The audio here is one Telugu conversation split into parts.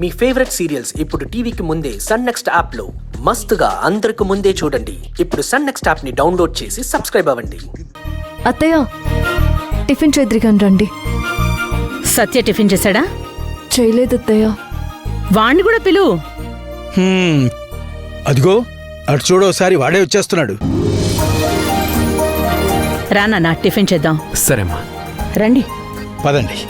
మీ ఫేవరెట్ సీరియల్స్ ఇప్పుడు టీవీకి ముందే సన్ నెక్స్ట్ యాప్ లో మస్తుగా అందరికి ముందే చూడండి. ఇప్పుడు సన్ నెక్స్ట్ యాప్ ని డౌన్లోడ్ చేసి సబ్స్క్రైబ్ అవ్వండి. అత్తయ్య, టిఫిన్ చేద్రిగాని రండి. సత్య టిఫిన్ చేశాడా? చేయలేదు అత్తయ్య. వాణ్ణి కూడా పిలు. అదిగో అటు చూడోసారి వాడే వచ్చేస్తున్నాడు. రానా టిఫిన్ చేద్దాం. సరేమ్మా, రండి. పదండి.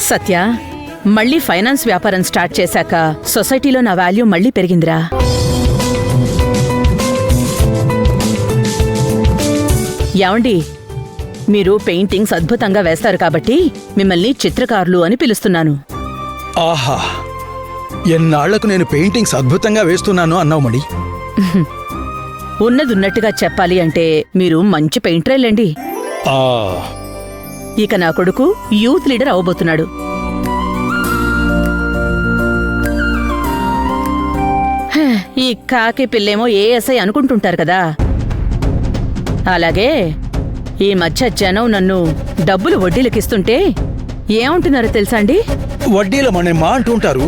సత్య, మళ్ళీ ఫైనాన్స్ వ్యాపారం స్టార్ట్ చేశాక సొసైటీలో నా వాల్యూ మళ్ళీ పెరిగిందిరా. ఏమండి, మీరు పెయింటింగ్స్ అద్భుతంగా వేస్తారు కాబట్టి మిమ్మల్ని చిత్రకారులు అని పిలుస్తున్నాను. ఆహా, ఎన్నాళ్లకు నేను పెయింటింగ్స్ అద్భుతంగా వేస్తున్నాను అన్నావు మడి. ఉన్నదున్నట్టుగా చెప్పాలి అంటే మీరు మంచి పెయింటరేలేండి. ఇక నా కొడుకు యూత్ లీడర్ అవబోతున్నాడు. ఈ కాకి పిల్లేమో ఏఎస్ఐ అనుకుంటుంటారు కదా, అలాగే ఈ మధ్య జనం నన్ను డబ్బులు వడ్డీలకిస్తుంటే ఏమంటున్నారో తెలుసా అండి? వడ్డీల మనేమ్మా అంటుంటారు.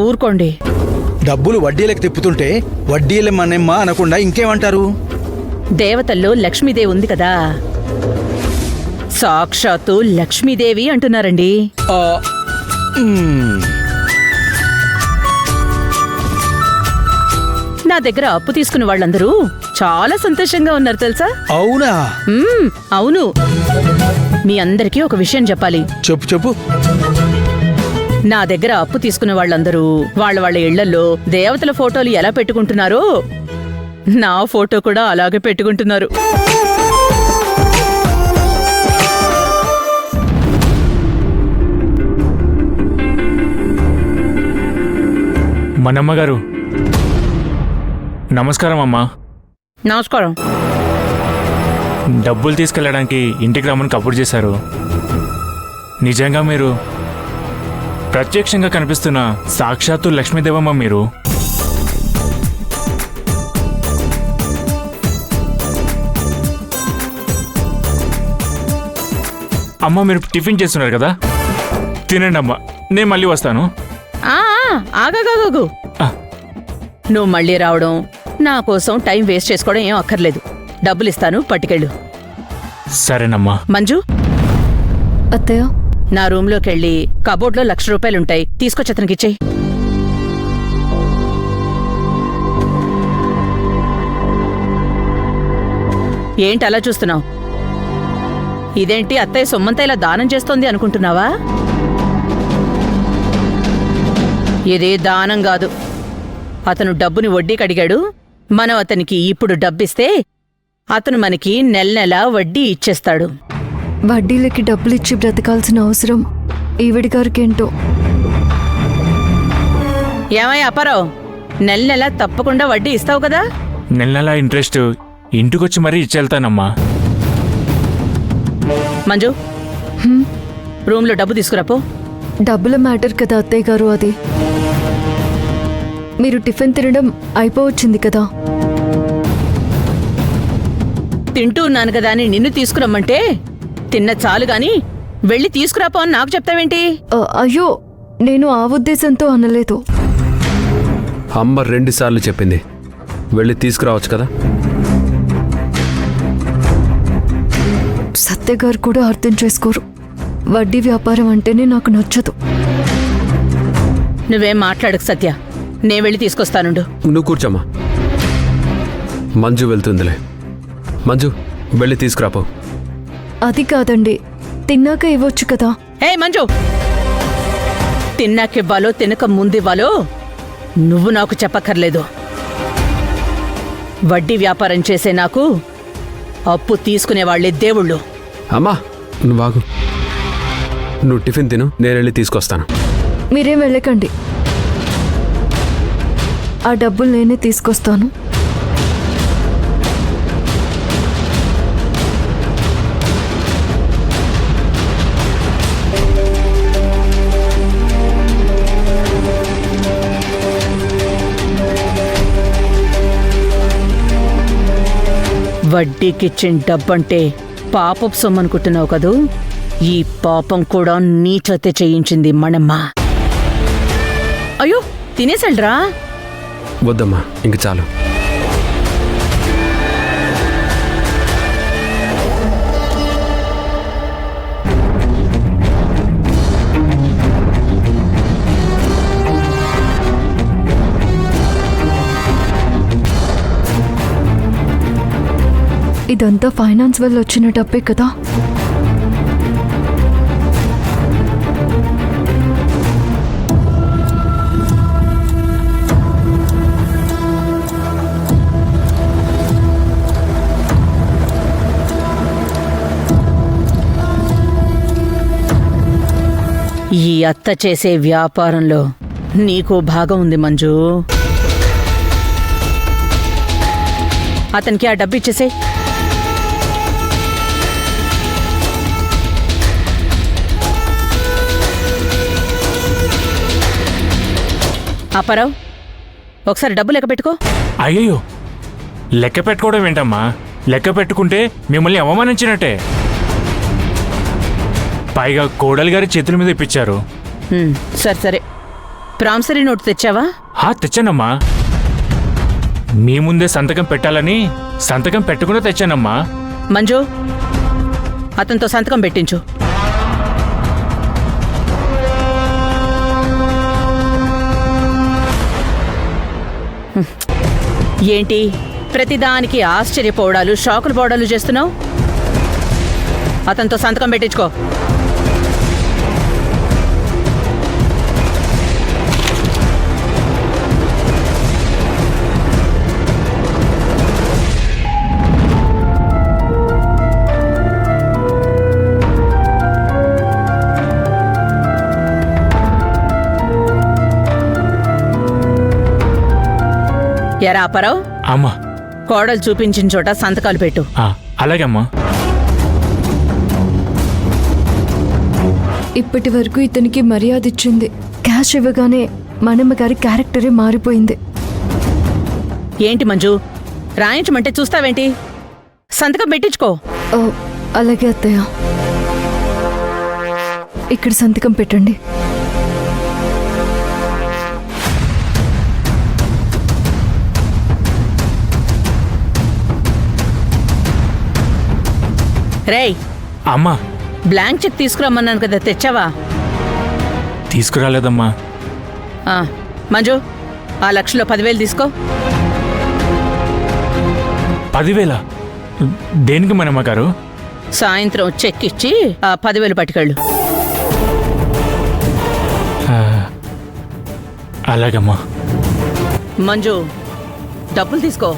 ఊరుకోండి. డబ్బులు వడ్డీలకు తిప్పుతుంటే వడ్డీల మనేమ్మా అనకుండా ఇంకేమంటారు? దేవతల్లో లక్ష్మీదేవి ఉంది కదా, సాక్షాత్తు లక్ష్మీదేవి అంటున్నారండి. నా దగ్గర అప్పు తీసుకున్న వాళ్ళందరూ చాలా సంతోషంగా ఉన్నారు తెలుసా? అవునా? అవును. మీ అందరికీ ఒక విషయం చెప్పాలి. చెప్పు చెప్పు. నా దగ్గర అప్పు తీసుకున్న వాళ్ళందరూ వాళ్ళ వాళ్ళ ఇళ్లలో దేవతల ఫోటోలు ఎలా పెట్టుకుంటున్నారో నా ఫోటో కూడా అలాగే పెట్టుకుంటున్నారు. మనమ్మగారు నమస్కారం. అమ్మా నమస్కారం. డబ్బులు తీసుకెళ్ళడానికి ఇంటికి రమ్మని కబురు చేశారు. నిజంగా మీరు ప్రత్యక్షంగా కనిపిస్తున్న సాక్షాత్తు లక్ష్మీదేవమ్మ మీరు. అమ్మ, మీరు టిఫిన్ చేస్తున్నారు కదా, తినండి అమ్మా, నేను మళ్ళీ వస్తాను. ఆగాగాగు, నువ్వు మళ్ళీ రావడం నా కోసం టైం వేస్ట్ చేసుకోవడం ఏం అక్కర్లేదు. డబ్బులు ఇస్తాను, పట్టుకెళ్ళు. సరేనమ్మా. మంజు, అత్తయ్య, నా రూమ్లోకి వెళ్ళి కబోర్డ్లో 1,00,000 రూపాయలుంటాయి, తీసుకొచ్చి అతనికి ఇచ్చేయి. ఏంటి అలా చూస్తున్నావు? ఇదేంటి అత్తయ్య సొమ్మంతా ఇలా దానం చేస్తోంది అనుకుంటున్నావా? ఇది దానం కాదు. అతను డబ్బుని వడ్డీకి అడిగాడు, మనం అతనికి ఇప్పుడు డబ్బిస్తే అతను మనకి నెల వడ్డీ ఇచ్చేస్తాడు. వడ్డీలకి డబ్బులిచ్చి బ్రతకాల్సిన అవసరం ఈవిడి గారికేంటో. ఏమయ్య అప్పారావు, నెల తప్పకుండా వడ్డీ ఇస్తావు కదా? నెల ఇంట్రెస్ట్ ఇంటికొచ్చి మరీ ఇచ్చేళ్తానమ్మా. మంజు, రూమ్లో డబ్బు తీసుకురాపో. డబ్బుల మ్యాటర్ కదా అత్తయ్య గారు. అది మీరు టిఫిన్ తినడం అయిపోవచ్చింది కదా. తింటూ ఉన్నాను కదా అని నిన్ను తీసుకురమ్మంటే తిన్న చాలు గాని వెళ్ళి తీసుకురాపో అని నాకు చెప్తావేంటి? అయ్యో, నేను ఆ ఉద్దేశంతో అనలేదు. అమ్మ 2 సార్లు చెప్పింది, వెళ్ళి తీసుకురావచ్చు కదా. సత్య గారు కూడా అర్థం చేసుకోరు. వడ్డీ వ్యాపారం అంటేనే నాకు నచ్చదు. నువ్వేం మాట్లాడకు సత్య, నే వెళ్ళి తీసుకొస్తానుండు. నువ్వు కూర్చోమ్మా, మంజు వెళ్తుందిలే. మంజు, వెళ్ళి తీసుకురాపో. అది కాదండి, తిన్నాక ఇవ్వచ్చు కదా. హే మంజు, తిన్నాకివ్వాలో తినక ముందివ్వాలో నువ్వు నాకు చెప్పక్కర్లేదు. వడ్డీ వ్యాపారం చేసే నాకు అప్పు తీసుకునేవాళ్లే దేవుళ్ళు. అమ్మా, నువ్వు ఆగు. నువ్వు టిఫిన్ తిను, నేను వెళ్ళి తీసుకొస్తాను. మీరేం వెళ్ళకండి, ఆ డబ్బులు నేనే తీసుకొస్తాను. వడ్డీకిచ్చిన డబ్బంటే పాపపు సొమ్మనుకుంటున్నావు కదూ? ఈ పాపం కూడా నీ చేతే చేయించింది మనమ్మ. అయ్యో తినేసండ్రా. వద్దమ్మా ఇంక చాలు. ఇదంతా ఫైనాన్స్ వల్ల వచ్చిన డబ్బే కదా. ఈ అత్త చేసే వ్యాపారంలో నీకు భాగం ఉంది మంజు. అతనికి ఆ డబ్బు ఇచ్చేసే. అప్పారావు, ఒకసారి డబ్బు లెక్క పెట్టుకో. అయ్యయ్యో, లెక్క పెట్టుకోవడం ఏంటమ్మా? లెక్క పెట్టుకుంటే మిమ్మల్ని అవమానించినట్టే. పైగా కోడలి గారి చేతుల మీద ఇప్పించారు. సరే సరే, ప్రామిసరీ నోట్ తెచ్చావా? తెచ్చానమ్మా. మీ ముందే సంతకం పెట్టాలని సంతకం పెట్టకుండా తెచ్చానమ్మా. మంజు, అతనితో సంతకం పెట్టించు. ఏంటి ప్రతిదానికి ఆశ్చర్యపోవడాలు, షాకులు పోవడాలు చేస్తున్నావు? అతనితో సంతకం పెట్టించుకో. ఎరా అప్పారావు, అమ్మా. కోడలు చూపించిన చోట సంతకాలు పెట్టు. అలాగే అమ్మా. ఇప్పటి వరకు ఇతనికి మర్యాద ఇచ్చింది. క్యాష్ ఇవ్వగానే మనమ్మ గారి క్యారెక్టరే మారిపోయింది. ఏంటి మంజు, రాయించమంటే చూస్తావేంటి? సంతకం పెట్టించుకో. ఓ, అలాగే అత్తయ్య. ఇక్కడ సంతకం పెట్టండి. రేయ్ అమ్మా, బ్లాంక్ చెక్ తీసుకురమ్మన్నాను కదా, తెచ్చావా? తీసుకురాలేదమ్మా. మంజు, ఆ 1,00,000లో 10,000 తీసుకో. 10,000? దేనికి మనమ్మ గారు? సాయంత్రం చెక్ ఇచ్చి ఆ 10,000 పట్టుకెళ్ళు. అలాగమ్మా. మంజు, డబ్బులు తీసుకో.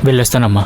వెళ్ళొస్తానమ్మా.